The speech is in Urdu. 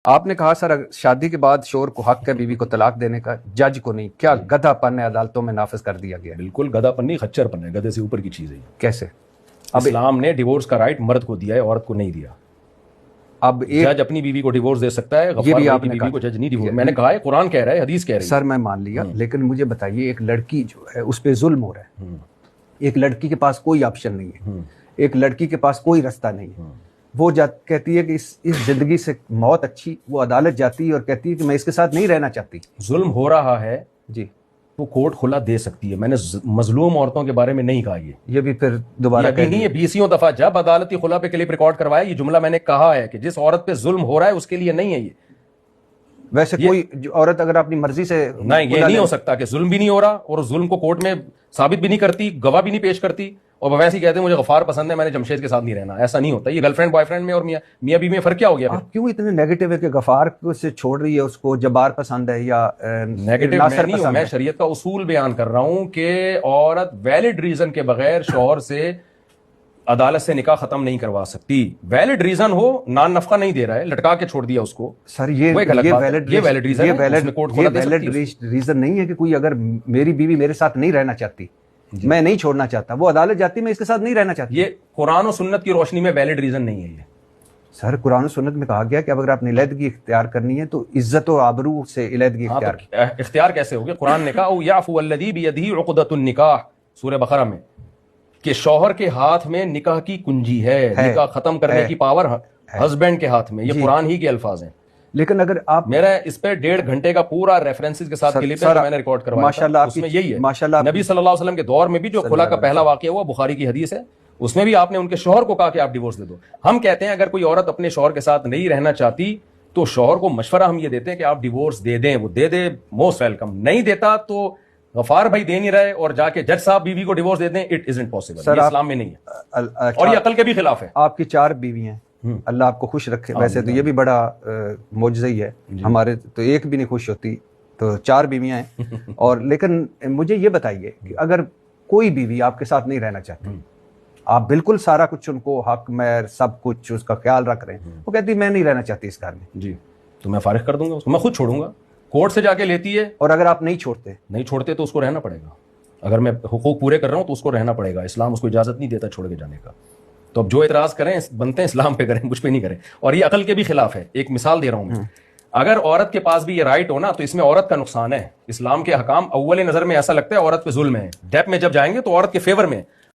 آپ نے کہا سر شادی کے بعد شوہر کو حق ہے بیوی کو طلاق دینے کا، جج کو نہیں، کیا گدھا پن ہے عدالتوں میں نافذ کر دیا گیا؟ بالکل گدھا پن نہیں، خچر پن ہے، گدھے سے اوپر کی چیز ہے۔ کیسے؟ اسلام نے ڈیورس کا رائٹ مرد کو دیا ہے، عورت کو نہیں دیا۔ اب جج اپنی بیوی کو ڈیورس دے سکتا ہے، غفار بھائی کی بیوی کو جج نہیں ڈیورس۔ میں نے کہا ہے قرآن کہہ رہا ہے، حدیث کہہ رہی ہے۔ سر میں مان لیا، لیکن مجھے بتائیے ایک لڑکی جو ہے اس پہ ظلم ہو رہا ہے، ایک لڑکی کے پاس کوئی آپشن نہیں ہے، ایک لڑکی کے پاس کوئی رستہ نہیں ہے، وہ کہتی ہے کہ اس زندگی سے موت اچھی، وہ عدالت جاتی ہے اور کہتی ہے کہ میں اس کے ساتھ نہیں رہنا چاہتی۔ ظلم ہو رہا ہے جی، وہ کورٹ کھلا دے سکتی ہے۔ میں نے مظلوم عورتوں کے بارے میں نہیں کہا یہ بھی پھر دوبارہ نہیں ہے۔ 20 دفعہ جب عدالتی خلا پہ کلپ ریکارڈ کروایا، یہ جملہ میں نے کہا ہے کہ جس عورت پہ ظلم ہو رہا ہے اس کے لیے نہیں ہے یہ۔ ویسے کوئی عورت اگر اپنی مرضی سے نہیں، یہ نہیں ہو سکتا کہ ظلم بھی نہیں ہو رہا اور ظلم کو کورٹ میں ثابت بھی نہیں کرتی، گواہ بھی نہیں پیش کرتی، اور ویسے ہی کہتے ہیں مجھے غفار پسند ہے، میں نے جمشید کے ساتھ نہیں رہنا۔ ایسا نہیں ہوتا۔ یہ گرل فرینڈ بوائے فرینڈ میں اور میاں بیوی میں فرق کیا ہو گیا؟ آپ کیوں اتنے نیگیٹو ہے کہ غفار سے چھوڑ رہی ہے اس کو، جبار پسند ہے یا نیگیٹو ناصر نہیں ہوں، پسند میں ہے؟ شریعت کا اصول بیان کر رہا ہوں کہ عورت ویلڈ ریزن کے بغیر شوہر سے عدالت سے نکاح ختم نہیں کروا سکتی۔ ویلڈ ریزن ہو، نان نفقہ نہیں دے رہا ہے، لٹکا کے چھوڑ دیا اس کو، سر یہ ویلڈ ریزن نہیں ہے کہ کوئی اگر میری بیوی میرے ساتھ نہیں رہنا چاہتی، میں نہیں چھوڑنا چاہتا، وہ عدالت جاتی میں اس کے ساتھ نہیں رہنا چاہتی، یہ قرآن و سنت کی روشنی میں ویلڈ ریزن نہیں ہے یہ۔ سر قرآن و سنت میں کہا گیا کہ اگر آپ نے علیحدگی اختیار کرنی ہے تو عزت و آبرو سے علیحدگی اختیار کیسے ہوگی؟ قرآن نے کہا او یعفو الذی بیدہ عقدۃ النکاح، سورہ بقرہ میں، کہ شوہر کے ہاتھ میں نکاح کی کنجی ہے، نکاح ختم کرنے کی پاور ہسبینڈ کے ہاتھ میں۔ یہ قرآن ہی کے الفاظ ہیں۔ لیکن اگر آپ میرا اس پہ 1.5 گھنٹے کا پورا ریفرنسز کے ساتھ کلپ ہے میں نے ریکارڈ کروایا، ماشاءاللہ اس میں یہی ہے۔ ماشاءاللہ نبی صلی اللہ علیہ وسلم کے دور میں بھی جو خلا کا پہلا واقعہ ہوا، بخاری کی حدیث ہے، اس میں بھی آپ نے ان کے شوہر کو کہا کہ آپ ڈیورس دے دو۔ ہم کہتے ہیں اگر کوئی عورت اپنے شوہر کے ساتھ نہیں رہنا چاہتی تو شوہر کو مشورہ ہم یہ دیتے ہیں کہ آپ ڈیورس دے دیں، وہ دے دے، موسٹ ویلکم۔ نہیں دیتا تو غفار بھائی دے نہیں رہے اور جا کے جج صاحب بیوی کو ڈیورس دے دیں، اٹ ازنٹ پاسبل، یہ اسلام میں نہیں ہے اور یہ عقل کے بھی خلاف ہے۔ آپ کی 4 بیوی ہیں، اللہ آپ کو خوش رکھے۔ ویسے تو یہ بھی بڑا معجزہ ہی ہے، ہمارے تو ایک بھی نہیں خوش ہوتی، تو 4 بیویاں ہیں۔ اور لیکن مجھے یہ بتائیے کہ اگر کوئی بیوی آپ کے ساتھ نہیں رہنا چاہتی، آپ بالکل سارا کچھ ان کو حق مہر سب کچھ اس کا خیال رکھ رہے ہیں، وہ کہتی میں نہیں رہنا چاہتی اس گھر میں، جی، تو میں فارغ کر دوں گا اس کو، میں خود چھوڑوں گا، کورٹ سے جا کے لیتی ہے۔ اور اگر آپ نہیں چھوڑتے تو اس کو رہنا پڑے گا۔ اگر میں حقوق پورے کر رہا ہوں تو اس کو رہنا پڑے گا، اسلام اس کو اجازت نہیں دیتا چھوڑ کے جانے کا۔ تو اب جو اعتراض کریں بنتے ہیں اسلام پہ کریں، مجھ پہ نہیں کریں، اور یہ عقل کے بھی خلاف ہے۔ ایک مثال دے رہا ہوں میں، اگر عورت کے پاس بھی یہ رائٹ ہو نا تو اس میں عورت کا نقصان ہے۔ اسلام کے حکام اول نظر میں ایسا لگتا ہے عورت پہ ظلم ہے، ڈیپ میں جب جائیں گے تو عورت کے فیور میں